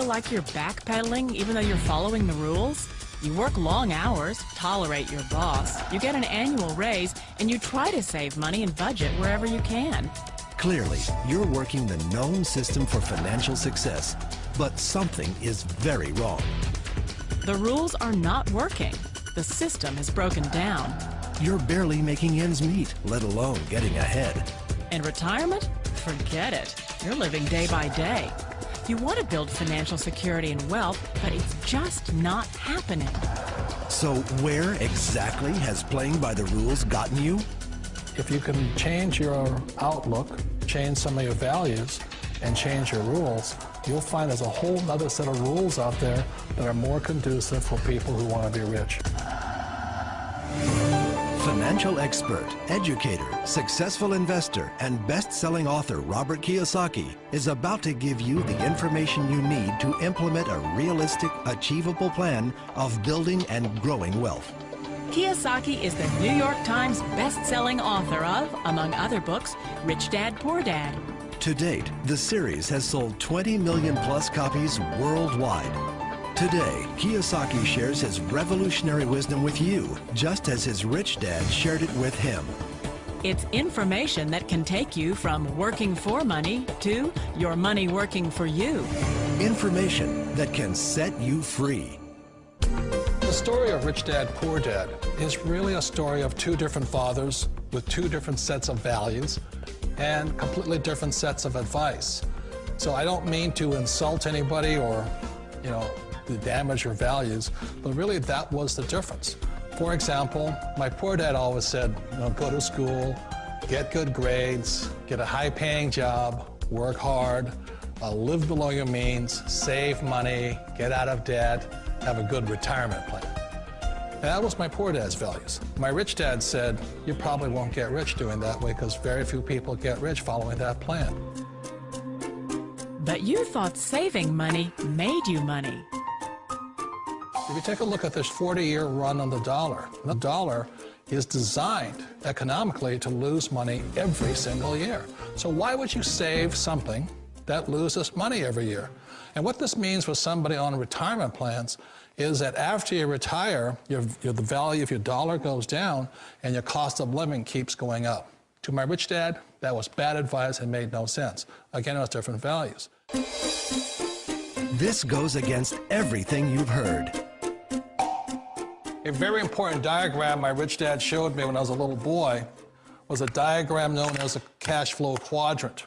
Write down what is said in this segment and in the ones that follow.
feel like you're backpedaling even though you're following the rules? You work long hours, tolerate your boss, you get an annual raise, and you try to save money and budget wherever you can. Clearly, you're working the known system for financial success, but something is very wrong. The rules are not working. The system has broken down. You're barely making ends meet, let alone getting ahead. And retirement? Forget it. You're living day by day. You want to build financial security and wealth, but it's just not happening. So where exactly has playing by the rules gotten you? If you can change your outlook, change some of your values, and change your rules, you'll find there's a whole other set of rules out there that are more conducive for people who want to be rich. Financial expert, educator, successful investor, and best-selling author Robert Kiyosaki is about to give you the information you need to implement a realistic, achievable plan of building and growing wealth. Kiyosaki is the New York Times best-selling author of, among other books, Rich Dad, Poor Dad. To date, the series has sold 20 million plus copies worldwide. Today, Kiyosaki shares his revolutionary wisdom with you, just as his rich dad shared it with him. It's information that can take you from working for money to your money working for you. Information that can set you free. The story of Rich Dad, Poor Dad is really a story of two different fathers with two different sets of values and completely different sets of advice. So I don't mean to insult anybody or, to damage your values, but really that was the difference. For example, my poor dad always said, go to school, get good grades, get a high-paying job, work hard, live below your means, save money, get out of debt, have a good retirement plan. And that was my poor dad's values. My rich dad said, you probably won't get rich doing that way because very few people get rich following that plan. But you thought saving money made you money. If you take a look at this 40-year run on the dollar is designed economically to lose money every single year. So why would you save something that loses money every year? And what this means for somebody on retirement plans is that after you retire, the value of your dollar goes down and your cost of living keeps going up. To my rich dad, that was bad advice and made no sense. Again, it was different values. This goes against everything you've heard. A very important diagram my rich dad showed me when I was a little boy was a diagram known as a cash flow quadrant.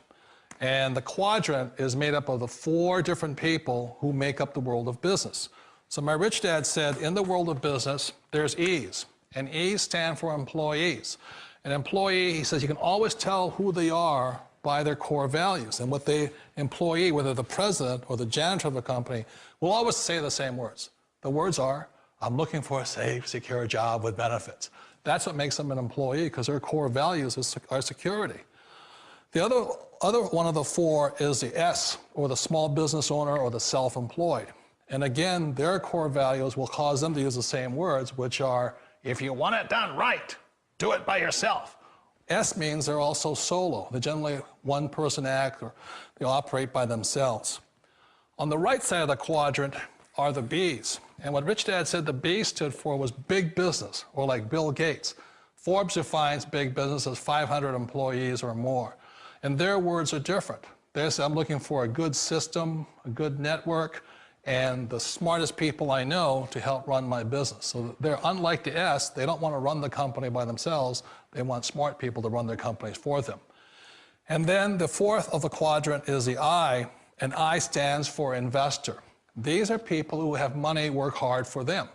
And the quadrant is made up of the 4 different people who make up the world of business. So my rich dad said, in the world of business, there's E's, and E's stand for employees. An employee, he says, you can always tell who they are by their core values. And what the employee, whether the president or the janitor of the company, will always say the same words. The words are, I'm looking for a safe, secure job with benefits. That's what makes them an employee, because their core values are security. The other one of the 4 is the S, or the small business owner or the self-employed. And again, their core values will cause them to use the same words, which are, if you want it done right, do it by yourself. S means they're also solo. They're generally one-person act, or they operate by themselves. On the right side of the quadrant are the B's. And what Rich Dad said the B stood for was big business, or like Bill Gates. Forbes defines big business as 500 employees or more. And their words are different. They say, I'm looking for a good system, a good network, and the smartest people I know to help run my business. So they're unlike the S. They don't want to run the company by themselves. They want smart people to run their companies for them. And then the 4th of the quadrant is the I, and I stands for investor. These are people who have money work hard for them.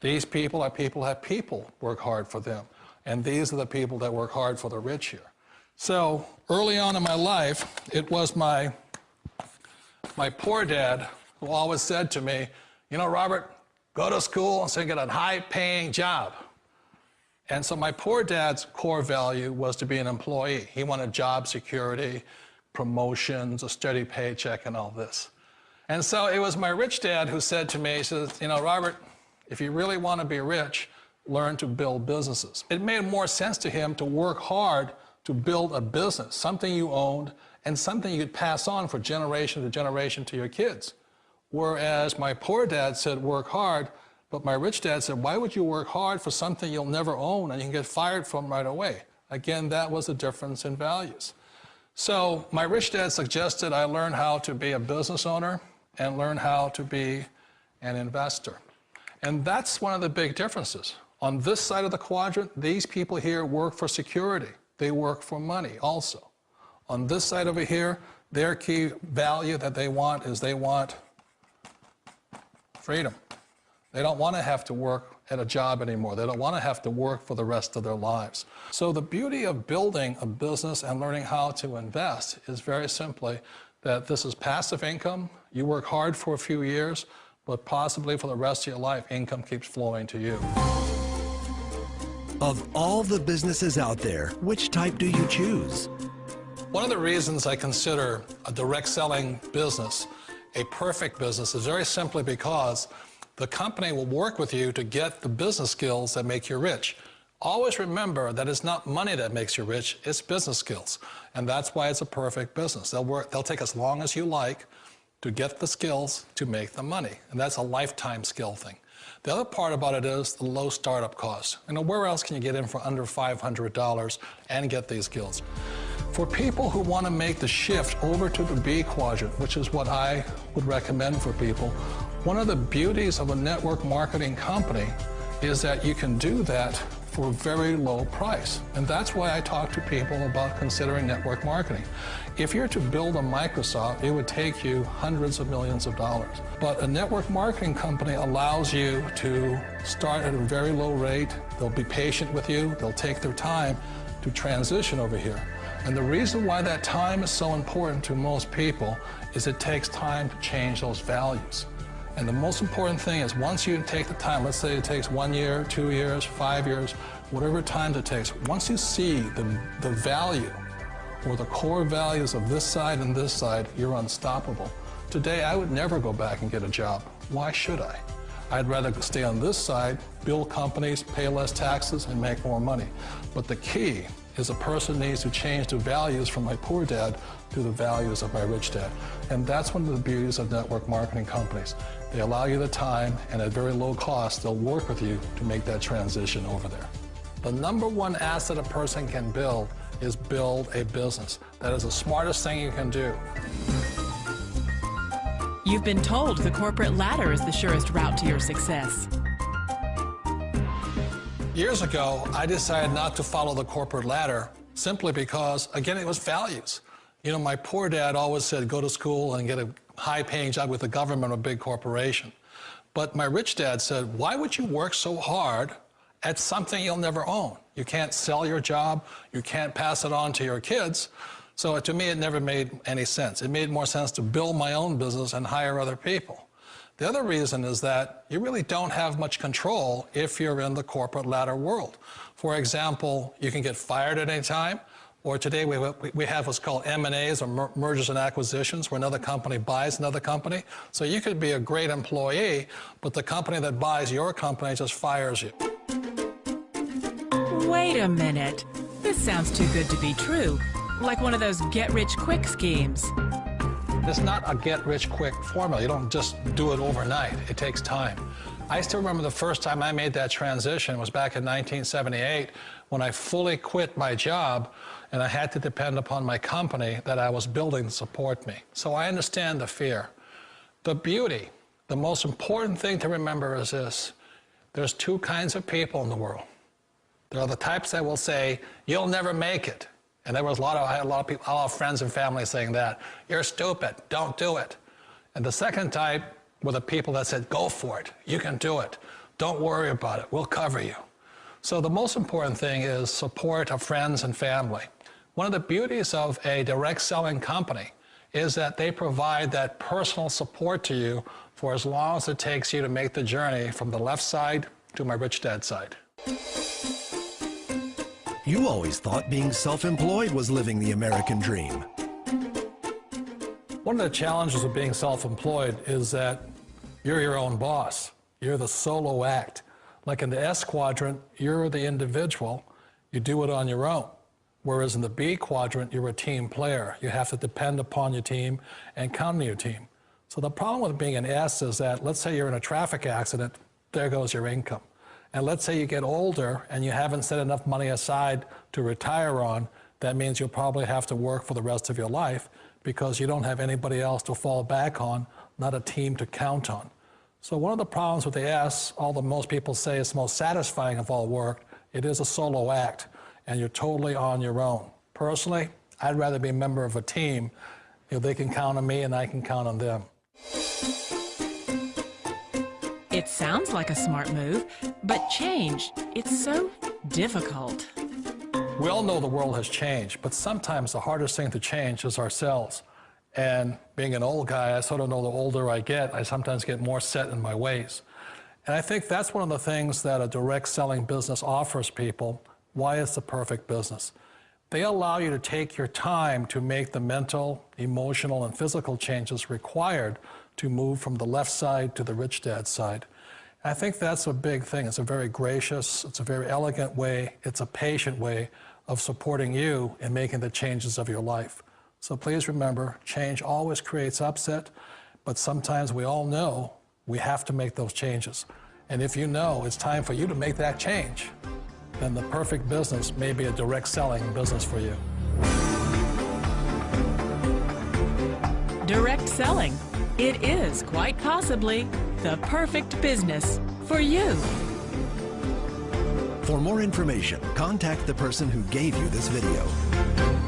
These people are people who have people work hard for them. And these are the people that work hard for the rich here. So early on in my life, it was my poor dad who always said to me, Robert, go to school and so get a high-paying job. And so my poor dad's core value was to be an employee. He wanted job security, promotions, a steady paycheck, and all this. And so it was my rich dad who said to me, he says, Robert, if you really want to be rich, learn to build businesses. It made more sense to him to work hard to build a business, something you owned and something you could pass on for generation to generation to your kids. Whereas my poor dad said, work hard, but my rich dad said, why would you work hard for something you'll never own and you can get fired from right away? Again, that was a difference in values. So my rich dad suggested I learn how to be a business owner and learn how to be an investor. And that's one of the big differences. On this side of the quadrant, these people here work for security. They work for money also. On this side over here, their key value that they want is they want freedom. They don't want to have to work at a job anymore. They don't want to have to work for the rest of their lives. So the beauty of building a business and learning how to invest is very simply that this is passive income. You work hard for a few years, but possibly for the rest of your life, income keeps flowing to you. Of all the businesses out there, which type do you choose? One of the reasons I consider a direct selling business a perfect business is very simply because the company will work with you to get the business skills that make you rich. Always remember that it's not money that makes you rich, it's business skills. And that's why it's a perfect business. They'll take as long as you like to get the skills to make the money. And that's a lifetime skill thing. The other part about it is the low startup cost. You know, where else can you get in for under $500 and get these skills? For people who want to make the shift over to the B quadrant, which is what I would recommend for people, one of the beauties of a network marketing company is that you can do that for a very low price. And that's why I talk to people about considering network marketing. If you're to build a Microsoft, it would take you hundreds of millions of dollars. But a network marketing company allows you to start at a very low rate. They'll be patient with you. They'll take their time to transition over here. And the reason why that time is so important to most people is it takes time to change those values. And the most important thing is once you take the time, let's say it takes 1 year, 2 years, 5 years, whatever time it takes, once you see the value or the core values of this side and this side, you're unstoppable. Today, I would never go back and get a job. Why should I? I'd rather stay on this side, build companies, pay less taxes, and make more money. But the key is a person needs to change the values from my poor dad to the values of my rich dad. And that's one of the beauties of network marketing companies. They allow you the time, and at very low cost, they'll work with you to make that transition over there. The number one asset a person can build is build a business. That is the smartest thing you can do. You've been told the corporate ladder is the surest route to your success. Years ago, I decided not to follow the corporate ladder simply because, again, it was values. You know, my poor dad always said, go to school and get a high-paying job with the government or a big corporation. But my rich dad said, why would you work so hard at something you'll never own? You can't sell your job. You can't pass it on to your kids. So to me, it never made any sense. It made more sense to build my own business and hire other people. The other reason is that you really don't have much control if you're in the corporate ladder world. For example, you can get fired at any time, or today we have what's called M&As, or mergers and acquisitions, where another company buys another company. So you could be a great employee, but the company that buys your company just fires you. Wait a minute. This sounds too good to be true. Like one of those get-rich-quick schemes. It's not a get-rich-quick formula. You don't just do it overnight. It takes time. I still remember the first time I made that transition was back in 1978 when I fully quit my job and I had to depend upon my company that I was building to support me. So I understand the fear. The beauty, the most important thing to remember is this. There's two kinds of people in the world. There are the types that will say, you'll never make it. And I had a lot of people, a lot of friends and family saying that. You're stupid, don't do it. And the second type were the people that said, go for it, you can do it. Don't worry about it, we'll cover you. So the most important thing is support of friends and family. One of the beauties of a direct selling company is that they provide that personal support to you for as long as it takes you to make the journey from the left side to my rich dad side. You always thought being self-employed was living the American dream. One of the challenges of being self-employed is that you're your own boss. You're the solo act. Like in the S quadrant, you're the individual. You do it on your own. Whereas in the B quadrant, you're a team player. You have to depend upon your team and count on your team. So the problem with being an S is that, let's say you're in a traffic accident, there goes your income. And let's say you get older and you haven't set enough money aside to retire on, that means you'll probably have to work for the rest of your life because you don't have anybody else to fall back on, not a team to count on. So one of the problems with the S, although most people say it's the most satisfying of all work, it is a solo act, and you're totally on your own. Personally, I'd rather be a member of a team. They can count on me and I can count on them. It sounds like a smart move, but change, it's so difficult. We all know the world has changed, but sometimes the hardest thing to change is ourselves. And being an old guy, I sort of know the older I get, I sometimes get more set in my ways. And I think that's one of the things that a direct selling business offers people, why it's the perfect business. They allow you to take your time to make the mental, emotional, and physical changes required to move from the left side to the rich dad side. And I think that's a big thing. It's a very gracious, it's a very elegant way, it's a patient way of supporting you in making the changes of your life. So please remember, change always creates upset, but sometimes we all know we have to make those changes. And if you know it's time for you to make that change, then the perfect business may be a direct selling business for you. Direct selling. It is quite possibly the perfect business for you. For more information, contact the person who gave you this video.